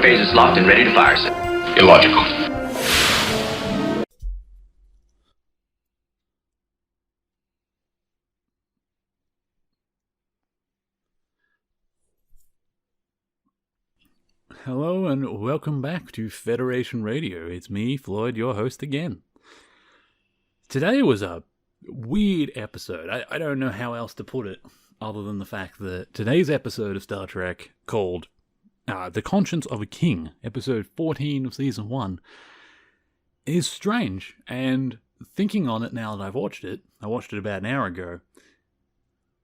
phase is locked and ready to fire, sir. Illogical. Hello and welcome back to Federation Radio. It's me, Floyd, your host again. Today was a weird episode. I don't know how else to put it other than the fact that today's episode of Star Trek, called The Conscience of a King, episode 14 of season 1, is strange. And thinking on it now that I watched it about an hour ago,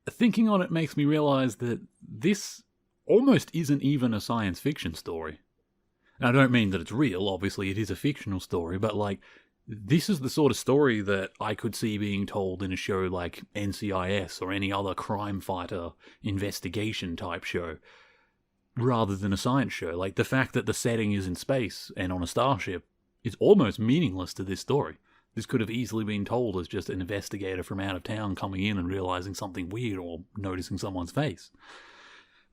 thinking on it makes me realize that this almost isn't even a science fiction story. And I don't mean that it's real, obviously it is a fictional story, but this is the sort of story that I could see being told in a show like NCIS or any other crime fighter investigation type show, rather than a science show. The fact that the setting is in space and on a starship is almost meaningless to this story. This could have easily been told as just an investigator from out of town coming in and realizing something weird or noticing someone's face.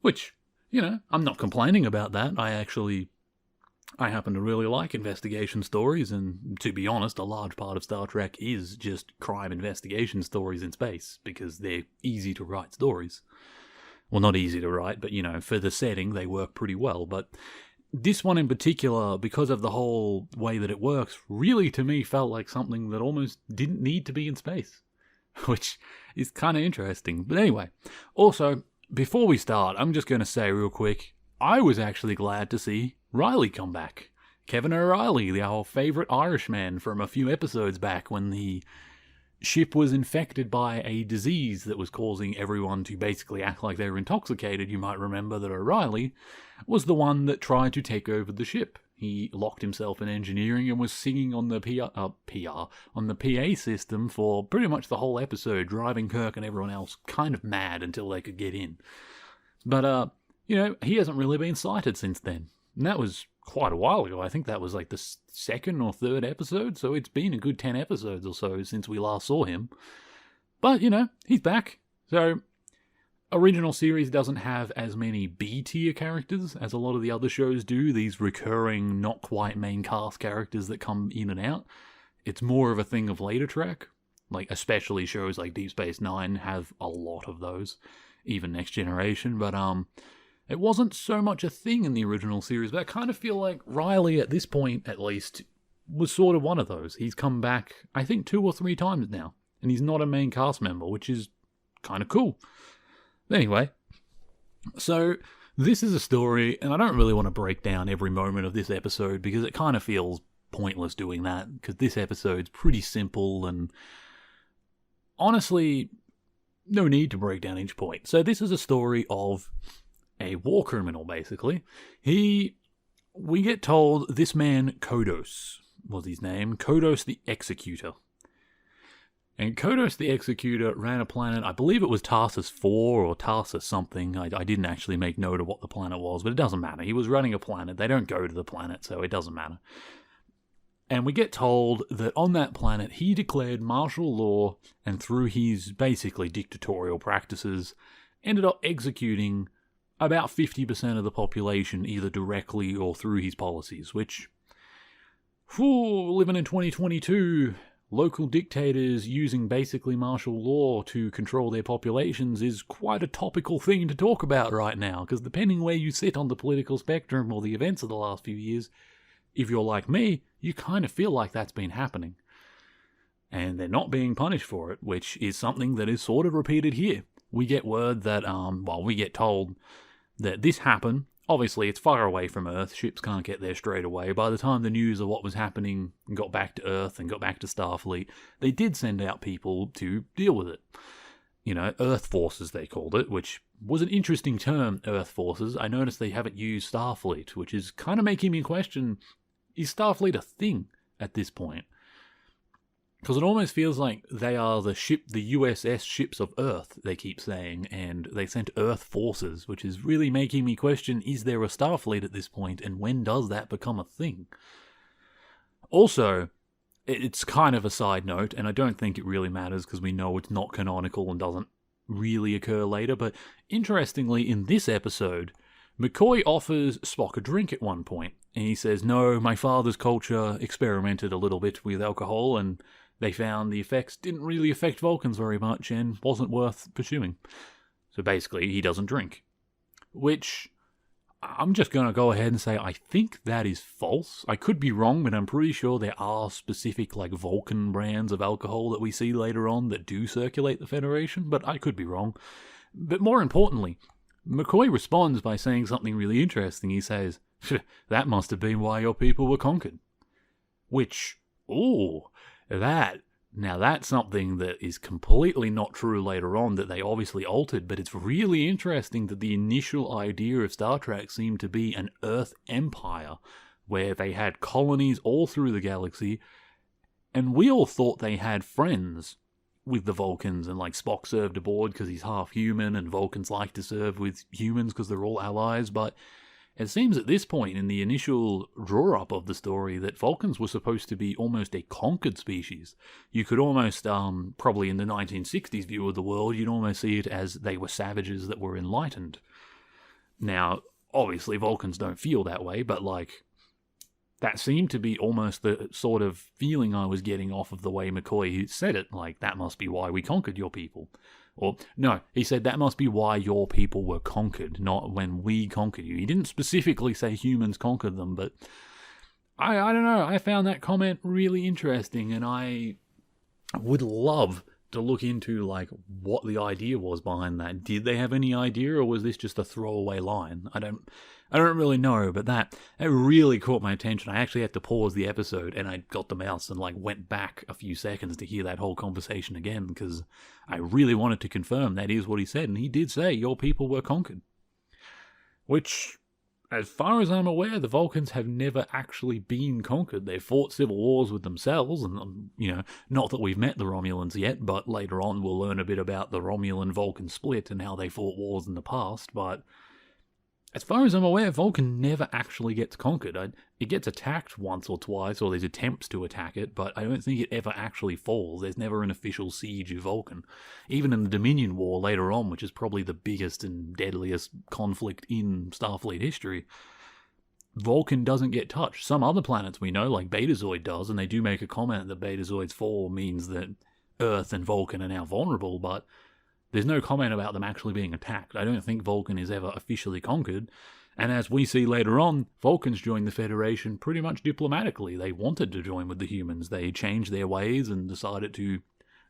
Which, I'm not complaining about that. I happen to really like investigation stories, and to be honest, a large part of Star Trek is just crime investigation stories in space, because they're easy to write stories. Well, not easy to write, but, for the setting, they work pretty well. But this one in particular, because of the whole way that it works, really, to me, felt like something that almost didn't need to be in space, which is kind of interesting. But anyway, also, before we start, I'm just going to say real quick, I was actually glad to see Riley come back. Kevin O'Reilly, our favourite Irishman from a few episodes back when the ship was infected by a disease that was causing everyone to basically act like they were intoxicated. You might remember that O'Reilly was the one that tried to take over the ship. He locked himself in engineering and was singing on the on the PA system for pretty much the whole episode, driving Kirk and everyone else kind of mad until they could get in. But, he hasn't really been sighted since then. And that was quite a while ago. I think that was the second or third episode, so it's been a good 10 episodes or so since we last saw him. But, he's back. So, original series doesn't have as many B-tier characters as a lot of the other shows do, these recurring, not quite main cast characters that come in and out. It's more of a thing of later Trek. Especially shows like Deep Space Nine have a lot of those. Even Next Generation, but, it wasn't so much a thing in the original series, but I kind of feel like Riley, at this point at least, was sort of one of those. He's come back, I think, 2 or 3 times now, and he's not a main cast member, which is kind of cool. Anyway, so this is a story, and I don't really want to break down every moment of this episode, because it kind of feels pointless doing that, because this episode's pretty simple, and honestly, no need to break down each point. So this is a story of a war criminal, basically. We get told this man, Kodos, was his name, Kodos the Executor. And Kodos the Executor ran a planet, I believe it was Tarsus 4 or Tarsus something. I didn't actually make note of what the planet was, but it doesn't matter. He was running a planet. They don't go to the planet, so it doesn't matter. And we get told that on that planet, he declared martial law, and through his basically dictatorial practices, ended up executing about 50% of the population, either directly or through his policies, which, living in 2022, local dictators using basically martial law to control their populations is quite a topical thing to talk about right now, because depending where you sit on the political spectrum or the events of the last few years, if you're like me, you kind of feel like that's been happening. And they're not being punished for it, which is something that is sort of repeated here. We get word that, we get told that this happened. Obviously, it's far away from Earth. Ships can't get there straight away. By the time the news of what was happening got back to Earth and got back to Starfleet, they did send out people to deal with it. Earth Forces, they called it, which was an interesting term, Earth Forces. I noticed they haven't used Starfleet, which is kind of making me question, is Starfleet a thing at this point? Because it almost feels like they are the USS ships of Earth, they keep saying, and they sent Earth Forces, which is really making me question, is there a Starfleet at this point, and when does that become a thing? Also, it's kind of a side note, and I don't think it really matters because we know it's not canonical and doesn't really occur later, but interestingly, in this episode, McCoy offers Spock a drink at one point, and he says, no, my father's culture experimented a little bit with alcohol, and they found the effects didn't really affect Vulcans very much and wasn't worth pursuing. So basically, he doesn't drink. Which, I'm just going to go ahead and say I think that is false. I could be wrong, but I'm pretty sure there are specific Vulcan brands of alcohol that we see later on that do circulate the Federation, but I could be wrong. But more importantly, McCoy responds by saying something really interesting. He says, that must have been why your people were conquered. Which, now that's something that is completely not true later on, that they obviously altered, but it's really interesting that the initial idea of Star Trek seemed to be an Earth empire, where they had colonies all through the galaxy, and we all thought they had friends with the Vulcans, and Spock served aboard because he's half human, and Vulcans like to serve with humans because they're all allies, but it seems at this point in the initial draw-up of the story that Vulcans were supposed to be almost a conquered species. You could almost, probably in the 1960s view of the world, you'd almost see it as they were savages that were enlightened. Now, obviously Vulcans don't feel that way, but that seemed to be almost the sort of feeling I was getting off of the way McCoy said it, that must be why we conquered your people. Or, no, he said that must be why your people were conquered, not when we conquered you. He didn't specifically say humans conquered them, but I don't know, I found that comment really interesting, and I would love to look into, what the idea was behind that. Did they have any idea, or was this just a throwaway line? I don't really know, but that really caught my attention. I actually had to pause the episode, and I got the mouse and went back a few seconds to hear that whole conversation again, because I really wanted to confirm that is what he said, and he did say your people were conquered. Which, as far as I'm aware, the Vulcans have never actually been conquered. They've fought civil wars with themselves, and, not that we've met the Romulans yet, but later on we'll learn a bit about the Romulan-Vulcan split and how they fought wars in the past, but as far as I'm aware, Vulcan never actually gets conquered. It gets attacked once or twice, or there's attempts to attack it, but I don't think it ever actually falls. There's never an official siege of Vulcan. Even in the Dominion War later on, which is probably the biggest and deadliest conflict in Starfleet history, Vulcan doesn't get touched. Some other planets we know, like Betazoid does, and they do make a comment that Betazoid's fall means that Earth and Vulcan are now vulnerable, but there's no comment about them actually being attacked. I don't think Vulcan is ever officially conquered. And as we see later on, Vulcans joined the Federation pretty much diplomatically. They wanted to join with the humans. They changed their ways and decided to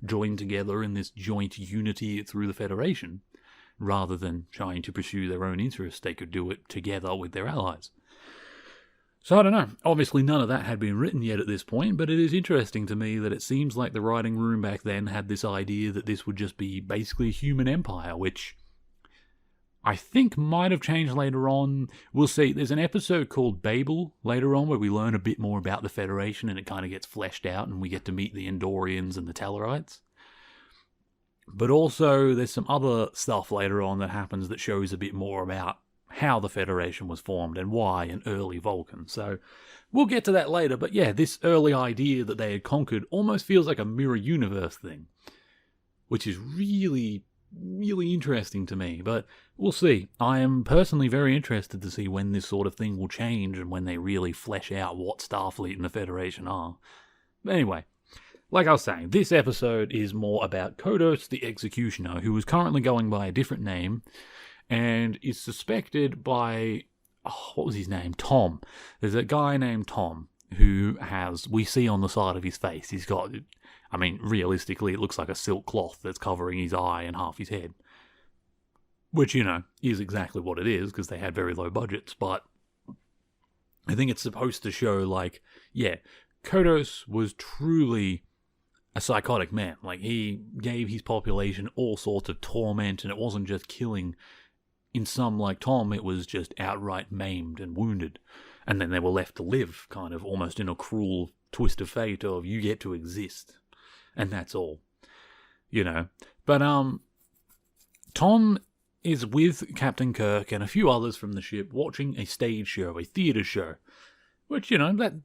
join together in this joint unity through the Federation. Rather than trying to pursue their own interests, they could do it together with their allies. So I don't know. Obviously none of that had been written yet at this point, but it is interesting to me that it seems like the writing room back then had this idea that this would just be basically a human empire, which I think might have changed later on. We'll see. There's an episode called Babel later on where we learn a bit more about the Federation and it kind of gets fleshed out and we get to meet the Andorians and the Tellarites. But also there's some other stuff later on that happens that shows a bit more about how the Federation was formed and why an early Vulcan. So we'll get to that later, but yeah, this early idea that they had conquered almost feels like a mirror universe thing, which is really, really interesting to me, but we'll see. I am personally very interested to see when this sort of thing will change and when they really flesh out what Starfleet and the Federation are. But anyway, like I was saying, this episode is more about Kodos the Executioner, who is currently going by a different name, and is suspected by, what was his name? Tom. There's a guy named Tom who we see on the side of his face, he's got, realistically, it looks like a silk cloth that's covering his eye and half his head. Which, is exactly what it is, because they had very low budgets, but I think it's supposed to show, Kodos was truly a psychotic man. He gave his population all sorts of torment, and it wasn't just killing. In some, like Tom, it was just outright maimed and wounded. And then they were left to live, kind of almost in a cruel twist of fate of you get to exist. And that's all. But, Tom is with Captain Kirk and a few others from the ship watching a stage show, a theatre show. Which,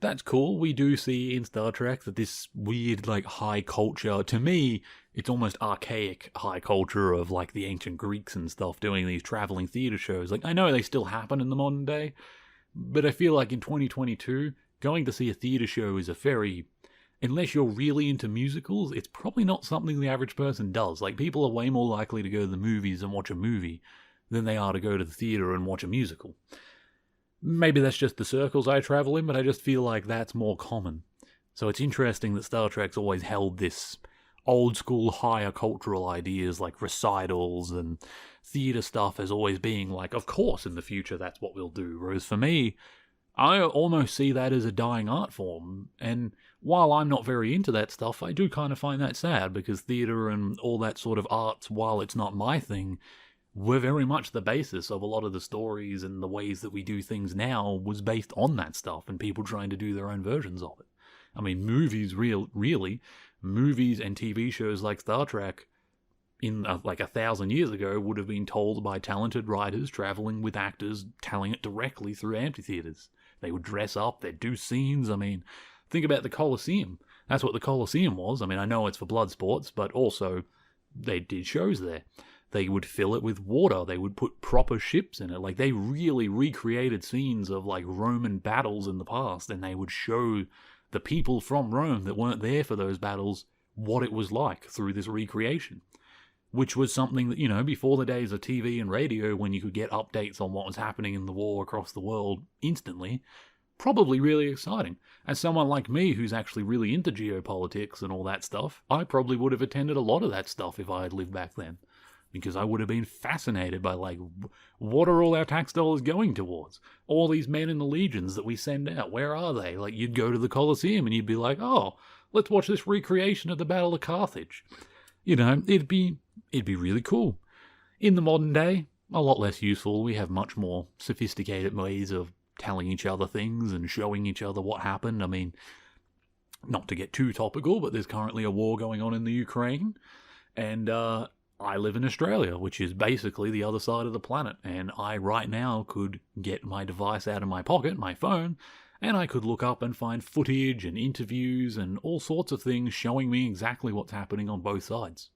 that's cool. We do see in Star Trek that this weird, like, high culture, to me, it's almost archaic high culture of, like, the ancient Greeks and stuff doing these traveling theater shows. Like, I know they still happen in the modern day, but I feel like in 2022, going to see a theater show is a very, unless you're really into musicals, it's probably not something the average person does. Like, people are way more likely to go to the movies and watch a movie than they are to go to the theater and watch a musical. Maybe that's just the circles I travel in, but I just feel like that's more common. So it's interesting that Star Trek's always held this old school higher cultural ideas like recitals and theatre stuff as always being like, of course in the future that's what we'll do. Whereas for me, I almost see that as a dying art form. And while I'm not very into that stuff, I do kind of find that sad because theatre and all that sort of arts, while it's not my thing, were very much the basis of a lot of the stories, and the ways that we do things now was based on that stuff and people trying to do their own versions of it. I mean, movies and TV shows like Star Trek in like 1,000 years ago would have been told by talented writers traveling with actors telling it directly through amphitheaters. They would dress up, they'd do scenes. I mean, think about the Colosseum. That's what the Colosseum was. I mean, I know it's for blood sports, but also they did shows there. They would fill it with water. They would put proper ships in it. Like, they really recreated scenes of, like, Roman battles in the past, and they would show the people from Rome that weren't there for those battles what it was like through this recreation. Which was something that, before the days of TV and radio, when you could get updates on what was happening in the war across the world instantly, probably really exciting. As someone like me who's actually really into geopolitics and all that stuff, I probably would have attended a lot of that stuff if I had lived back then. Because I would have been fascinated by, like, what are all our tax dollars going towards? All these men in the legions that we send out, where are they? Like, you'd go to the Colosseum and you'd be like, oh, let's watch this recreation of the Battle of Carthage. It'd be really cool. In the modern day, a lot less useful. We have much more sophisticated ways of telling each other things and showing each other what happened. I mean, not to get too topical, but there's currently a war going on in the Ukraine. And, I live in Australia, which is basically the other side of the planet, and I right now could get my device out of my pocket, my phone, and I could look up and find footage and interviews and all sorts of things showing me exactly what's happening on both sides.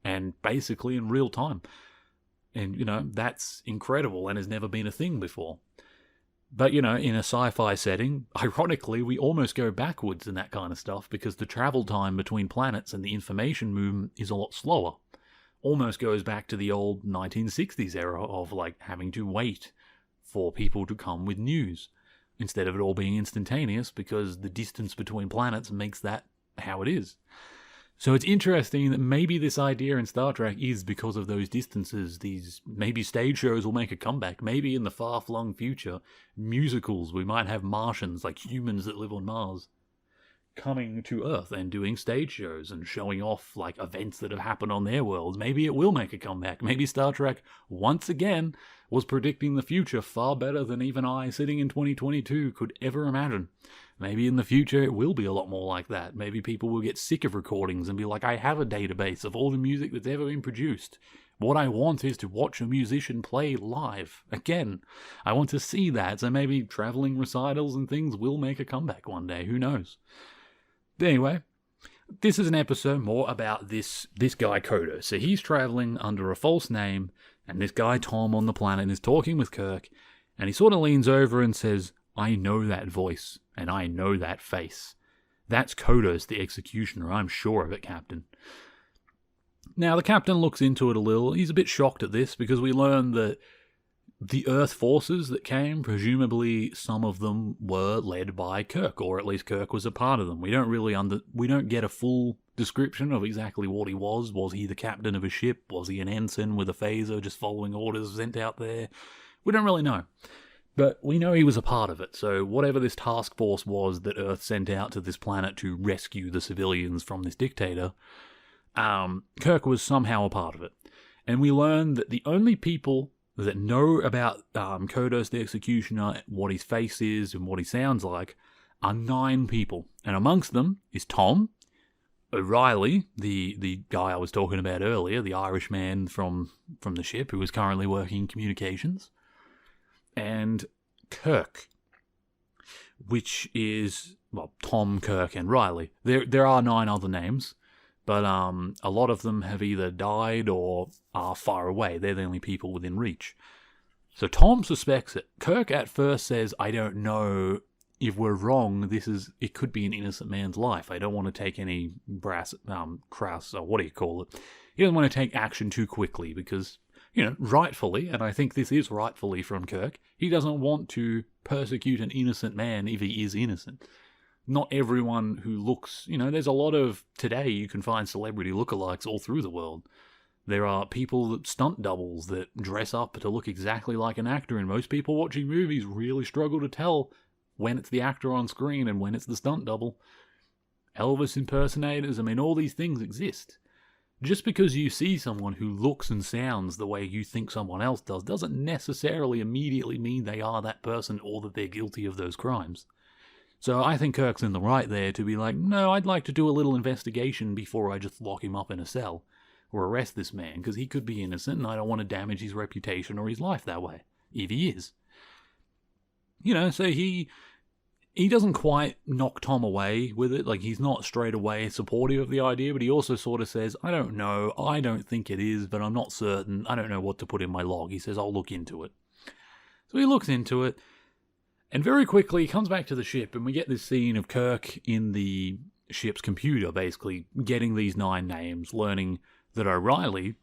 And basically in real time. And, that's incredible and has never been a thing before. But, in a sci-fi setting, ironically, we almost go backwards in that kind of stuff because the travel time between planets and the information movement is a lot slower. Almost goes back to the old 1960s era of, like, having to wait for people to come with news instead of it all being instantaneous because the distance between planets makes that how it is. So it's interesting that maybe this idea in Star Trek is because of those distances. Maybe stage shows will make a comeback. Maybe in the far-flung future, musicals, we might have Martians, like humans that live on Mars, coming to Earth and doing stage shows and showing off, like, events that have happened on their worlds. Maybe it will make a comeback. Maybe Star Trek, once again, was predicting the future far better than even I, sitting in 2022, could ever imagine. Maybe in the future it will be a lot more like that. Maybe people will get sick of recordings and be like, I have a database of all the music that's ever been produced. What I want is to watch a musician play live. Again, I want to see that, so maybe traveling recitals and things will make a comeback one day. Who knows? But anyway, this is an episode more about this guy Kodo. So he's traveling under a false name, and this guy Tom on the planet is talking with Kirk, and he sort of leans over and says, I know that voice, and I know that face. That's Kodos the Executioner, I'm sure of it, Captain. Now, the Captain looks into it a little. He's a bit shocked at this, because we learn that the Earth forces that came, presumably some of them were led by Kirk, or at least Kirk was a part of them. We don't get a full description of exactly what he was. Was he the captain of a ship? Was he an ensign with a phaser just following orders sent out there? We don't really know. But we know he was a part of it, so whatever this task force was that Earth sent out to this planet to rescue the civilians from this dictator, Kirk was somehow a part of it. And we learn that the only people that know about Kodos the Executioner, what his face is and what he sounds like, are 9 people. And amongst them is Tom, O'Reilly, the guy I was talking about earlier, the Irishman from the ship who is currently working in communications, and Kirk. which is, well, Tom, Kirk, and Riley. There are 9 other names, but a lot of them have either died or are far away. They're the only people within reach. So Tom suspects it. Kirk at first says, I don't know if we're wrong. It could be an innocent man's life. I don't want to take any crass, or what do you call it? He doesn't want to take action too quickly because, rightfully, and I think this is rightfully from Kirk, he doesn't want to persecute an innocent man if he is innocent. Not everyone who looks, there's a lot of, today you can find celebrity lookalikes all through the world. There are people stunt doubles that dress up to look exactly like an actor, and most people watching movies really struggle to tell when it's the actor on screen and when it's the stunt double. Elvis impersonators, all these things exist. Just because you see someone who looks and sounds the way you think someone else does doesn't necessarily immediately mean they are that person or that they're guilty of those crimes. So I think Kirk's in the right there to be like, no, I'd like to do a little investigation before I just lock him up in a cell or arrest this man, because he could be innocent and I don't want to damage his reputation or his life that way, if he is. So he doesn't quite knock Tom away with it. Like, he's not straight away supportive of the idea, but he also sort of says, I don't know, I don't think it is, but I'm not certain, I don't know what to put in my log. He says, I'll look into it. So he looks into it, and very quickly he comes back to the ship, and we get this scene of Kirk in the ship's computer, basically getting these 9 names, learning that O'Reilly,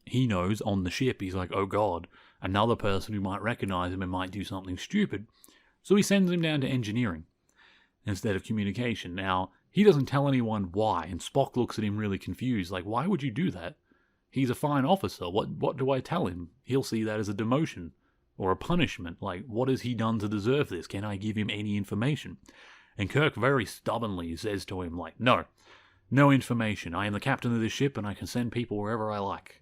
he knows on the ship, he's like, oh god, another person who might recognize him and might do something stupid. So he sends him down to engineering instead of communication. Now, he doesn't tell anyone why, and Spock looks at him really confused, like, why would you do that? He's a fine officer, what do I tell him? He'll see that as a demotion or a punishment. Like, what has he done to deserve this? Can I give him any information? And Kirk very stubbornly says to him, like, no information. I am the captain of this ship and I can send people wherever I like.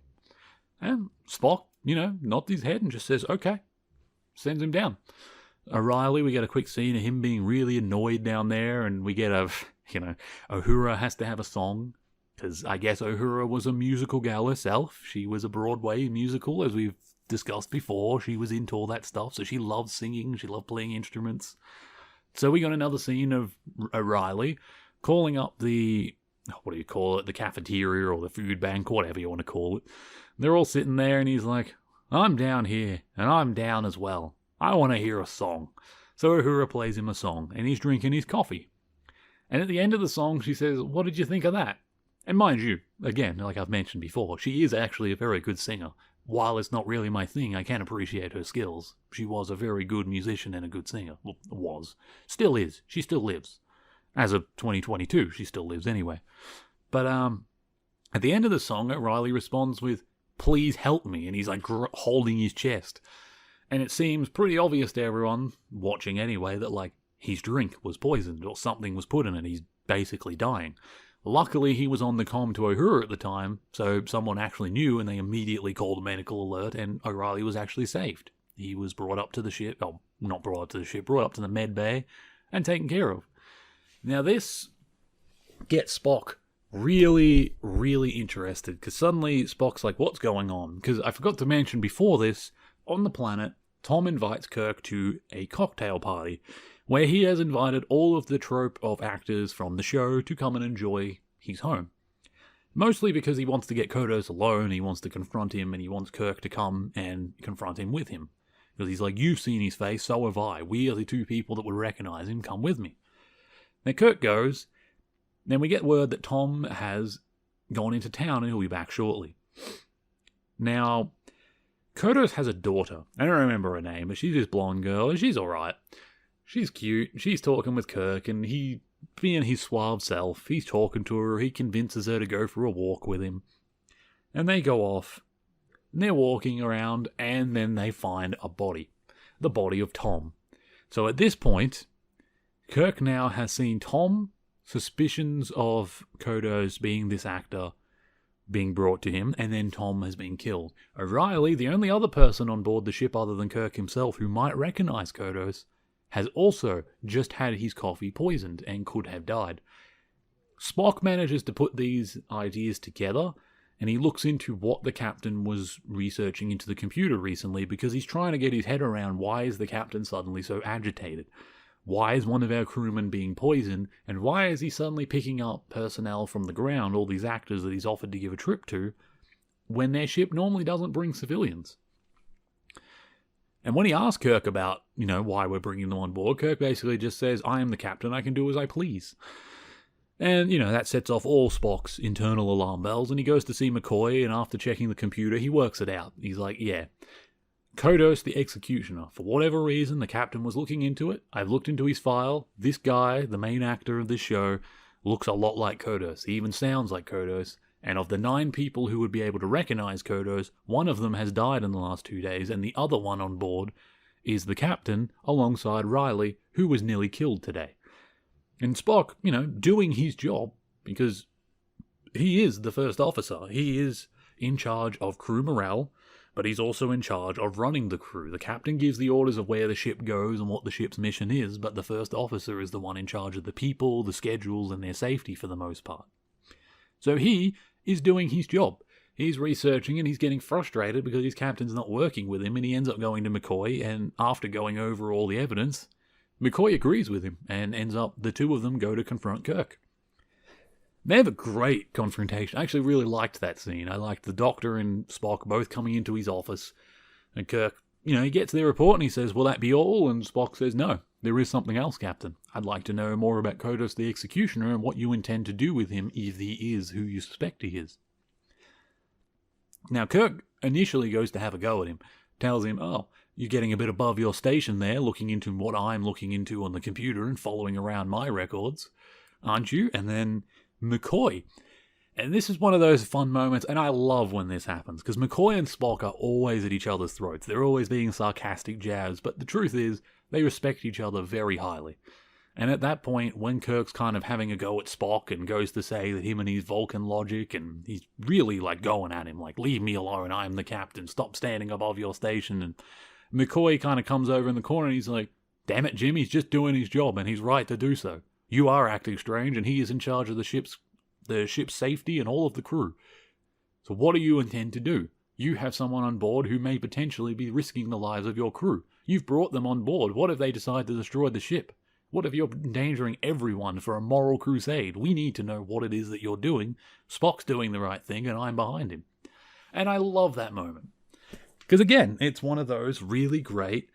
And Spock, nods his head and just says, okay. Sends him down. O'Reilly, we get a quick scene of him being really annoyed down there, and we get Uhura has to have a song, because I guess Uhura was a musical gal herself. She was a Broadway musical, as we've discussed before. She was into all that stuff, so she loved singing, she loved playing instruments. So we got another scene of O'Reilly calling up the cafeteria or the food bank, whatever you want to call it. They're all sitting there, and he's like, I'm down here, and I'm down as well. I want to hear a song. So Uhura plays him a song, and he's drinking his coffee. And at the end of the song, she says, what did you think of that? And mind you, again, like I've mentioned before, she is actually a very good singer. While it's not really my thing, I can appreciate her skills. She was a very good musician and a good singer. Well, was. Still is. She still lives. As of 2022, she still lives anyway. But at the end of the song, O'Reilly responds with, please help me, and he's like holding his chest. And it seems pretty obvious to everyone, watching anyway, that like his drink was poisoned or something was put in it. He's basically dying. Luckily, he was on the comm to Uhura at the time, so someone actually knew and they immediately called a medical alert, and O'Reilly was actually saved. He was brought up to the ship, not brought up to the ship, brought up to the med bay and taken care of. Now this gets Spock really, really interested, because suddenly Spock's like, what's going on? Because I forgot to mention before this, on the planet, Tom invites Kirk to a cocktail party, where he has invited all of the trope of actors from the show to come and enjoy his home. Mostly because he wants to get Kodos alone, he wants to confront him, and he wants Kirk to come and confront him with him. Because he's like, you've seen his face, so have I. We are the 2 people that would recognize him, come with me. Now Kirk goes, then we get word that Tom has gone into town and he'll be back shortly. Now, Kodos has a daughter. I don't remember her name, but she's this blonde girl, and she's alright. She's cute. She's talking with Kirk, and he, being his suave self, he's talking to her. He convinces her to go for a walk with him. And they go off. And they're walking around, and then they find a body. The body of Tom. So at this point, Kirk now has seen Tom, suspicions of Kodos being this actor, being brought to him, and then Tom has been killed. O'Reilly, the only other person on board the ship other than Kirk himself who might recognize Kodos, has also just had his coffee poisoned and could have died. Spock manages to put these ideas together, and he looks into what the captain was researching into the computer recently, because he's trying to get his head around why is the captain suddenly so agitated. Why is one of our crewmen being poisoned, and why is he suddenly picking up personnel from the ground, all these actors that he's offered to give a trip to, when their ship normally doesn't bring civilians? And when he asks Kirk about, why we're bringing them on board, Kirk basically just says, I am the captain, I can do as I please. And, that sets off all Spock's internal alarm bells, and he goes to see McCoy, and after checking the computer, he works it out. He's like, yeah, Kodos the Executioner. For whatever reason, the captain was looking into it. I've looked into his file. This guy, the main actor of this show, looks a lot like Kodos. He even sounds like Kodos. And of the 9 people who would be able to recognize Kodos, one of them has died in the last 2 days, and the other one on board is the captain, alongside Riley, who was nearly killed today. And Spock, doing his job, because he is the first officer. He is in charge of crew morale, but he's also in charge of running the crew. The captain gives the orders of where the ship goes and what the ship's mission is, but the first officer is the one in charge of the people, the schedules, and their safety for the most part. So he is doing his job. He's researching and he's getting frustrated because his captain's not working with him, and he ends up going to McCoy, and after going over all the evidence, McCoy agrees with him, and ends up the two of them go to confront Kirk. They have a great confrontation. I actually really liked that scene. I liked the Doctor and Spock both coming into his office, and Kirk, he gets their report and he says, will that be all? And Spock says, no, there is something else, Captain. I'd like to know more about Kodos the Executioner and what you intend to do with him if he is who you suspect he is. Now, Kirk initially goes to have a go at him, tells him, oh, you're getting a bit above your station there, looking into what I'm looking into on the computer and following around my records, aren't you? And then McCoy. And this is one of those fun moments, and I love when this happens, because McCoy and Spock are always at each other's throats. They're always being sarcastic jabs, but the truth is, they respect each other very highly. And at that point, when Kirk's kind of having a go at Spock and goes to say that him and his Vulcan logic, and he's really going at him, leave me alone, I'm the captain, stop standing above your station, and McCoy kind of comes over in the corner and he's like, damn it, Jim, he's just doing his job, and he's right to do so. You are acting strange, and he is in charge of the ship's safety and all of the crew. So what do you intend to do? You have someone on board who may potentially be risking the lives of your crew. You've brought them on board. What if they decide to destroy the ship? What if you're endangering everyone for a moral crusade? We need to know what it is that you're doing. Spock's doing the right thing, and I'm behind him. And I love that moment. Because again, it's one of those really great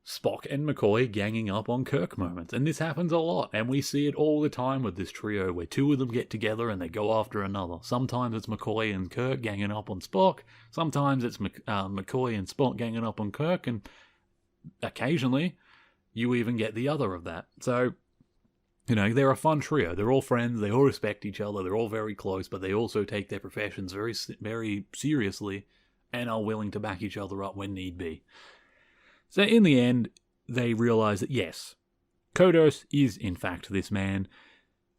Spock and McCoy ganging up on Kirk moments. And this happens a lot, and we see it all the time with this trio, where two of them get together and they go after another. Sometimes it's McCoy and Kirk ganging up on Spock. Sometimes it's McCoy and Spock ganging up on Kirk, and occasionally you even get the other of that. So, they're a fun trio. They're all friends, they all respect each other, they're all very close, but they also take their professions very, very seriously and are willing to back each other up when need be. So in the end, they realize that yes, Kodos is in fact this man.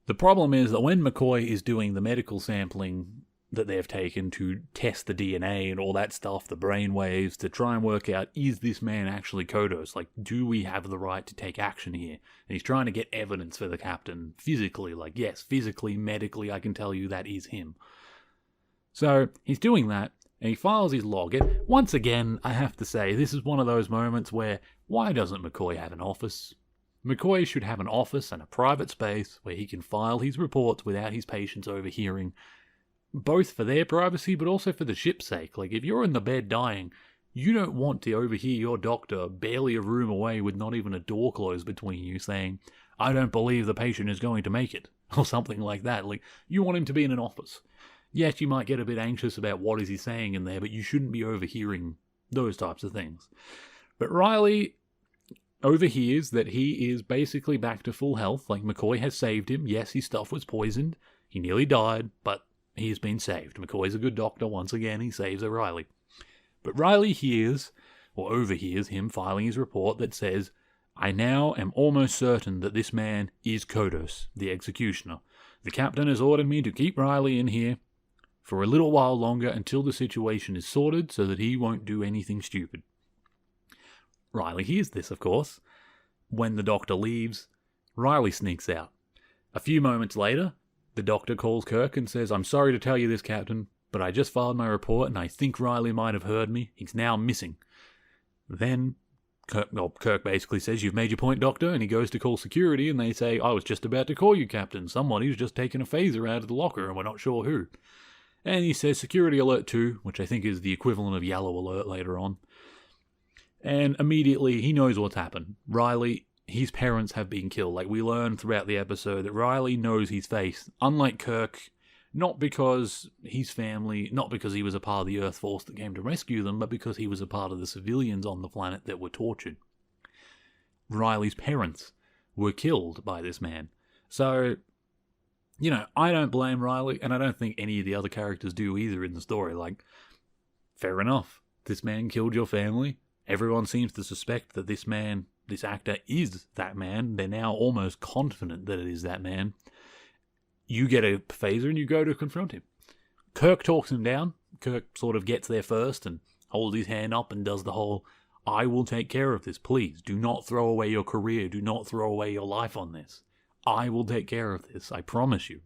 The problem is that when McCoy is doing the medical sampling that they've taken to test the DNA and all that stuff, the brainwaves, to try and work out, is this man actually Kodos? Do we have the right to take action here? And he's trying to get evidence for the captain physically, yes, physically, medically, I can tell you that is him. So he's doing that, and he files his log. And once again, I have to say, this is one of those moments where, why doesn't McCoy have an office? McCoy should have an office and a private space where he can file his reports without his patients overhearing, both for their privacy, but also for the ship's sake. If you're in the bed dying, you don't want to overhear your doctor barely a room away with not even a door closed between you saying, I don't believe the patient is going to make it, or something like that. You want him to be in an office. Yes, you might get a bit anxious about what is he saying in there, but you shouldn't be overhearing those types of things. But Riley overhears that he is basically back to full health. McCoy has saved him. Yes, his stuff was poisoned. He nearly died, but he's been saved. McCoy's a good doctor. Once again, he saves Riley. But Riley hears, or overhears him filing his report that says, I now am almost certain that this man is Kodos, the executioner. The captain has ordered me to keep Riley in here for a little while longer until the situation is sorted so that he won't do anything stupid. Riley hears this, of course. When the doctor leaves, Riley sneaks out. A few moments later, the doctor calls Kirk and says, I'm sorry to tell you this, Captain, but I just filed my report and I think Riley might have heard me. He's now missing. Then Kirk basically says, "You've made your point, Doctor," and he goes to call security, and they say, "I was just about to call you, Captain. Somebody's just taken a phaser out of the locker, and we're not sure who." And he says, "Security alert 2, which I think is the equivalent of yellow alert later on. And immediately, he knows what's happened. Riley, his parents have been killed. Like, we learn throughout the episode that Riley knows his face, unlike Kirk, not because his family, not because he was a part of the Earth Force that came to rescue them, but because he was a part of the civilians on the planet that were tortured. Riley's parents were killed by this man. So, you know, I don't blame Riley, and I don't think any of the other characters do either in the story. Like, fair enough. This man killed your family. Everyone seems to suspect that this man, this actor, is that man. They're now almost confident that it is that man. You get a phaser and you go to confront him. Kirk talks him down. Kirk sort of gets there first and holds his hand up and does the whole, "I will take care of this, please. Do not throw away your career. Do not throw away your life on this. I will take care of this. I promise you."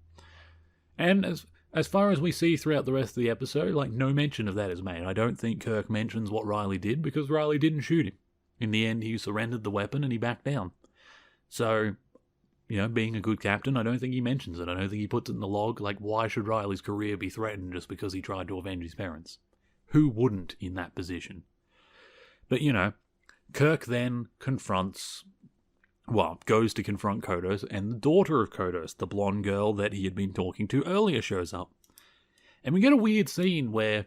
And as far as we see throughout the rest of the episode, like, no mention of that is made. I don't think Kirk mentions what Riley did because Riley didn't shoot him. In the end, he surrendered the weapon and he backed down. So, you know, being a good captain, I don't think he mentions it. I don't think he puts it in the log. Like, why should Riley's career be threatened just because he tried to avenge his parents? Who wouldn't in that position? But, you know, Kirk then goes to confront Kodos, and the daughter of Kodos, the blonde girl that he had been talking to earlier, shows up. And we get a weird scene where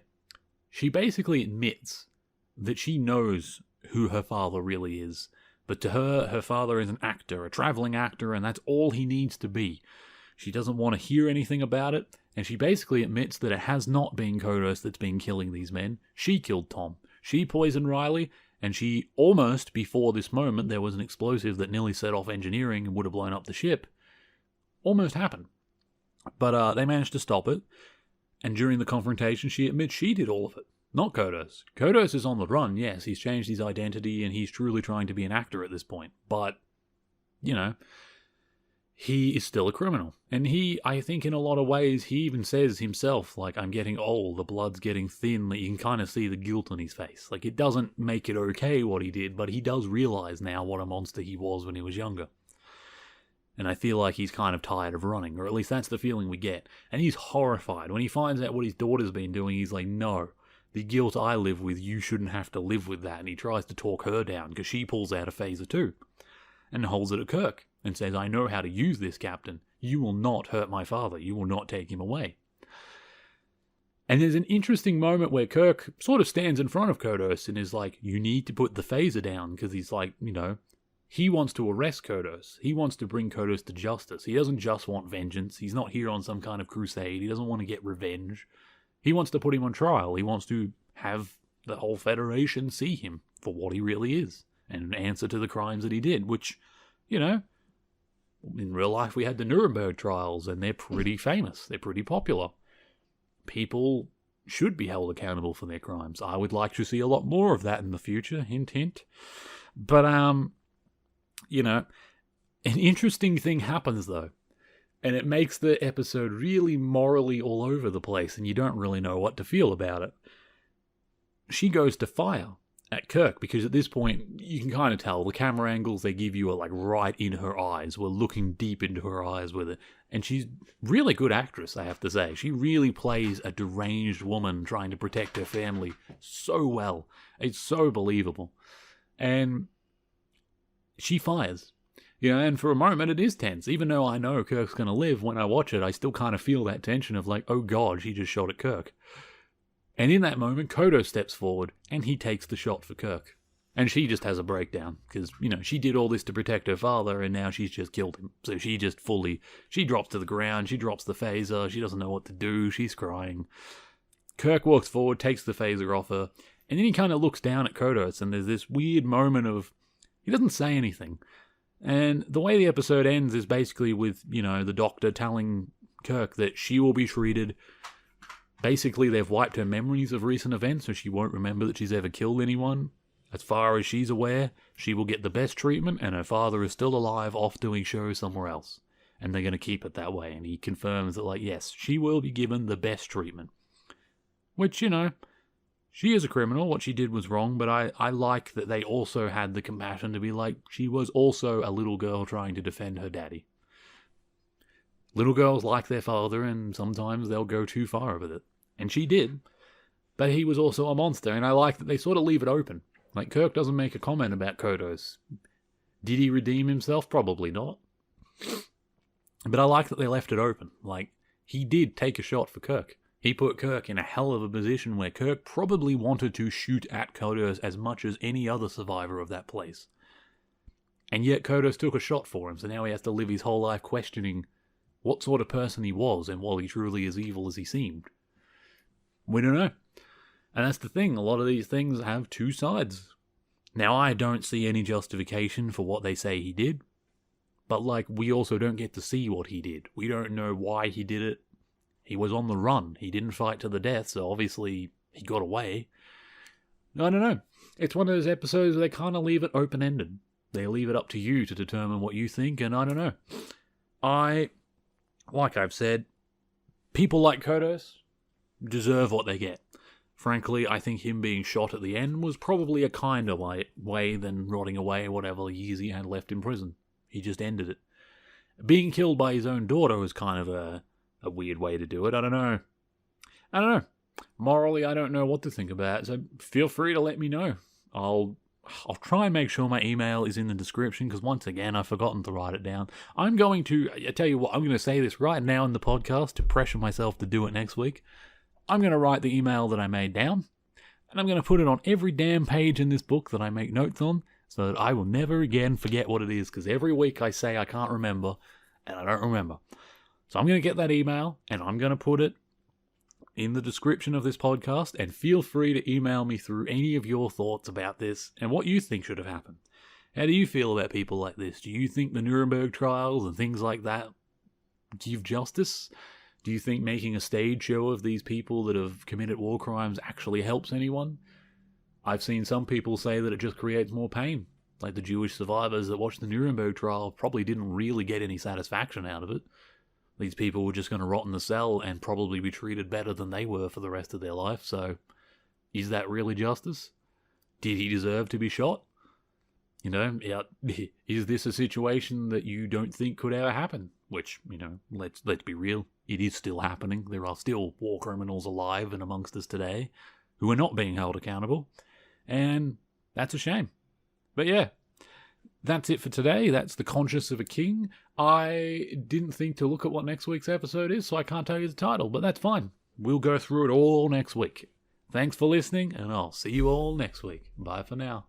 she basically admits that she knows who her father really is. But to her, her father is an actor, a traveling actor, and that's all he needs to be. She doesn't want to hear anything about it, and she basically admits that it has not been Kodos that's been killing these men. She killed Tom. She poisoned Riley, and she almost, before this moment, there was an explosive that nearly set off engineering and would have blown up the ship. Almost happened. But they managed to stop it, and during the confrontation, she admits she did all of it. Not Kodos. Kodos is on the run, yes, he's changed his identity, and he's truly trying to be an actor at this point. But, you know, he is still a criminal. And I think in a lot of ways, he even says himself, like, "I'm getting old, the blood's getting thin," like, you can kind of see the guilt on his face. Like, it doesn't make it okay what he did, but he does realize now what a monster he was when he was younger. And I feel like he's kind of tired of running, or at least that's the feeling we get. And he's horrified. When he finds out what his daughter's been doing, he's like, "No, the guilt I live with, you shouldn't have to live with that." And he tries to talk her down, because she pulls out a phaser too, and holds it at Kirk, and says, "I know how to use this, Captain. You will not hurt my father. You will not take him away." And there's an interesting moment where Kirk sort of stands in front of Kodos and is like, "You need to put the phaser down," because he's like, you know, he wants to arrest Kodos. He wants to bring Kodos to justice. He doesn't just want vengeance. He's not here on some kind of crusade. He doesn't want to get revenge. He wants to put him on trial. He wants to have the whole Federation see him for what he really is and answer to the crimes that he did, which, you know, in real life we had the Nuremberg trials, and they're pretty famous. They're pretty popular. People should be held accountable for their crimes. I would like to see a lot more of that in the future, hint, hint. But, you know, an interesting thing happens, though. And it makes the episode really morally all over the place, and you don't really know what to feel about it. She goes to fire at Kirk, because at this point, you can kind of tell the camera angles they give you are like right in her eyes. We're looking deep into her eyes with it. And she's really good actress, I have to say. She really plays a deranged woman trying to protect her family so well. It's so believable. And she fires. You know, and for a moment it is tense. Even though I know Kirk's going to live, when I watch it, I still kind of feel that tension of like, oh God, she just shot at Kirk. And in that moment, Kodos steps forward, and he takes the shot for Kirk. And she just has a breakdown, because, you know, she did all this to protect her father, and now she's just killed him. So she just she drops to the ground, she drops the phaser, she doesn't know what to do, she's crying. Kirk walks forward, takes the phaser off her, and then he kind of looks down at Kodos, and there's this weird moment of, he doesn't say anything. And the way the episode ends is basically with, you know, the doctor telling Kirk that she will be treated. Basically, they've wiped her memories of recent events, so she won't remember that she's ever killed anyone. As far as she's aware, she will get the best treatment, and her father is still alive, off doing shows somewhere else. And they're going to keep it that way. And he confirms that, like, yes, she will be given the best treatment. Which, you know, she is a criminal. What she did was wrong, but I like that they also had the compassion to be like, she was also a little girl trying to defend her daddy. Little girls like their father, and sometimes they'll go too far with it. And she did. But he was also a monster, and I like that they sort of leave it open. Like, Kirk doesn't make a comment about Kodos. Did he redeem himself? Probably not. But I like that they left it open. Like, he did take a shot for Kirk. He put Kirk in a hell of a position where Kirk probably wanted to shoot at Kodos as much as any other survivor of that place. And yet Kodos took a shot for him, so now he has to live his whole life questioning what sort of person he was and was he truly as evil as he seemed. We don't know. And that's the thing, a lot of these things have two sides. Now, I don't see any justification for what they say he did, but like, we also don't get to see what he did. We don't know why he did it. He was on the run. He didn't fight to the death, so obviously he got away. I don't know. It's one of those episodes where they kind of leave it open-ended. They leave it up to you to determine what you think, and I don't know. Like I've said, people like Kodos deserve what they get. Frankly, I think him being shot at the end was probably a kinder way than rotting away whatever years he had left in prison. He just ended it. Being killed by his own daughter was kind of a weird way to do it. I don't know. Morally, I don't know what to think about it, so feel free to let me know. I'll try and make sure my email is in the description, because once again, I've forgotten to write it down. I tell you what, I'm going to say this right now in the podcast to pressure myself to do it next week. I'm going to write the email that I made down, and I'm going to put it on every damn page in this book that I make notes on, so that I will never again forget what it is, because every week I say I can't remember, and I don't remember. So I'm going to get that email, and I'm going to put it in the description of this podcast, and feel free to email me through any of your thoughts about this, and what you think should have happened. How do you feel about people like this? Do you think the Nuremberg trials and things like that give justice? Do you think making a stage show of these people that have committed war crimes actually helps anyone? I've seen some people say that it just creates more pain. Like the Jewish survivors that watched the Nuremberg trial probably didn't really get any satisfaction out of it. These people were just going to rot in the cell and probably be treated better than they were for the rest of their life, so is that really justice? Did he deserve to be shot? You know, is this a situation that you don't think could ever happen? Which, you know, let's be real, it is still happening. There are still war criminals alive and amongst us today who are not being held accountable, and that's a shame. But yeah, that's it for today. That's The Conscience of a King. I didn't think to look at what next week's episode is, so I can't tell you the title, but that's fine. We'll go through it all next week. Thanks for listening, and I'll see you all next week. Bye for now.